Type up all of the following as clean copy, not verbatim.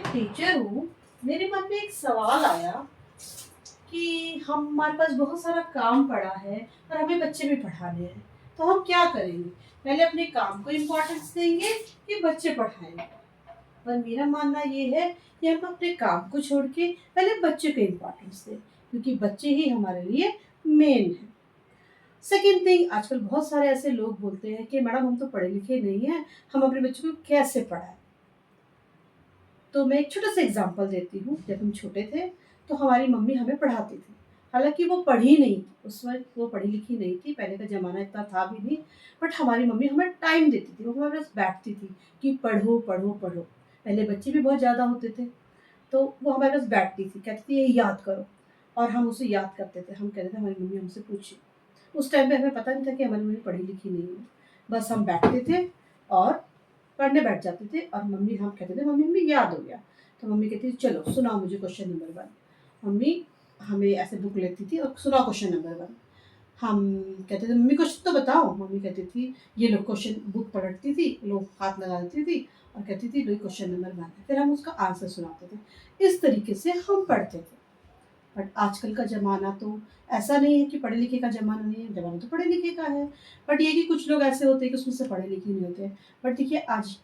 Teacher हूँ। मेरे मन में एक सवाल आया कि हमारे पास बहुत सारा काम पड़ा है और हमें बच्चे भी पढ़ाने हैं, तो हम क्या करेंगे? पहले अपने काम को इम्पोर्टेंस देंगे कि बच्चे पढ़ाएंगे? पर मेरा मानना ये है कि हम अपने काम को छोड़ के पहले बच्चे को इम्पोर्टेंस दें, क्योंकि बच्चे ही हमारे लिए मेन है। सेकेंड थिंग, आजकल बहुत सारे ऐसे लोग बोलते हैं कि मैडम हम तो पढ़े लिखे नहीं हैं, हम अपने बच्चों को कैसे पढ़ाएं? तो मैं एक छोटा सा एग्जांपल देती हूँ। जब हम छोटे थे तो हमारी मम्मी हमें पढ़ाती थी। हालाँकि वो पढ़ी नहीं थी, उस वक़्त वो पढ़ी लिखी नहीं थी, पहले का ज़माना इतना था भी नहीं। बट हमारी मम्मी हमें टाइम देती थी, वो हमारे पास बैठती थी कि पढ़ो, पढ़ो, पढ़ो। पहले बच्चे भी बहुत ज़्यादा होते थे, तो वो हमारे पास बैठती थी, कहती थी ये याद करो, और हम उसे याद करते थे। हम कहते थे हमारी मम्मी हमसे पूछे। उस टाइम पे हमें पता नहीं था कि हमारी मम्मी पढ़ी लिखी नहीं है। बस हम बैठते थे और पढ़ने बैठ जाते थे, और मम्मी हम कहते थे मम्मी हमें याद हो गया। तो मम्मी कहती थी चलो सुनाओ मुझे क्वेश्चन नंबर 1। मम्मी हमें ऐसे बुक लेती थी और सुनाओ क्वेश्चन नंबर 1। हम कहते थे मम्मी क्वेश्चन तो बताओ। मम्मी कहती थी ये लो, क्वेश्चन बुक पलटती थी, लोग हाथ लगा देती थी और कहती थी लो क्वेश्चन नंबर 1 है। फिर हम उसका आंसर सुनाते थे। इस तरीके से हम पढ़ते थे। बट आजकल का ज़माना तो ऐसा नहीं है कि पढ़े लिखे का ज़माना नहीं है, ज़माना तो पढ़े लिखे का है। बट ये कि कुछ लोग ऐसे होते हैं कि उसमें से पढ़े लिखे नहीं होते हैं। बट देखिए आज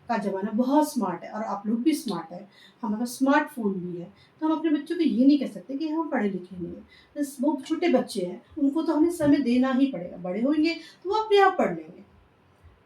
का ज़माना बहुत स्मार्ट है और आप लोग भी स्मार्ट हैं। हमारे पास स्मार्टफ़ोन भी है, तो हम अपने बच्चों को ये नहीं कह सकते कि हम पढ़े लिखे नहीं हैं। बस वो छोटे बच्चे हैं, उनको तो हमें समय देना ही पड़ेगा। बड़े होंगे तो वो अपने आप पढ़ लेंगे,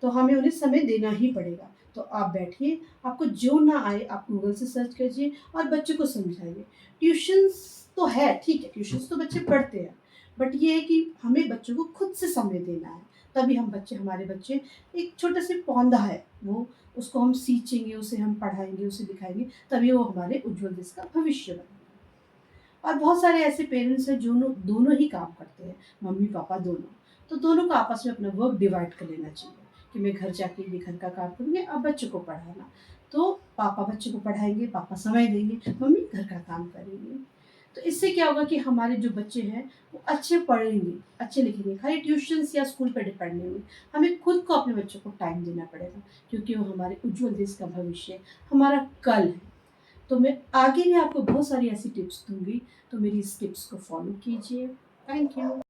तो हमें उन्हें समय देना ही पड़ेगा। तो आप बैठिए, आपको जो ना आए आप गूगल से सर्च कीजिए और बच्चों को समझाइए। ट्यूशन्स तो है, ठीक है, ट्यूशन्स तो बच्चे पढ़ते हैं, बट ये है कि हमें बच्चों को खुद से समय देना है। तभी हम बच्चे हमारे बच्चे एक छोटे से पौधा है, वो उसको हम सींचेंगे, उसे हम पढ़ाएँगे, उसे दिखाएँगे, तभी वो हमारे उज्ज्वल देश का भविष्य बनेगा। और बहुत सारे ऐसे पेरेंट्स हैं जो दोनों ही काम करते हैं, मम्मी-पापा दोनों। तो दोनों को आपस में अपना वर्क डिवाइड कर लेना चाहिए कि मैं घर जाके ये घर का काम करूँगी, अब बच्चों को पढ़ाना। तो पापा बच्चों को पढ़ाएँगे, पापा समय देंगे, मम्मी घर का काम करेंगी। तो इससे क्या होगा कि हमारे जो बच्चे हैं वो अच्छे पढ़ेंगे, अच्छे लिखेंगे, खाली ट्यूशन्स या स्कूल पे डिपेंड नहीं होंगे। हमें खुद को अपने बच्चों को टाइम देना पड़ेगा, क्योंकि वो हमारे उज्ज्वल देश का भविष्य है, हमारा कल है। तो मैं आगे भी आपको बहुत सारी ऐसी टिप्स दूँगी, तो मेरी इस टिप्स को फ़ॉलो कीजिए। Thank you.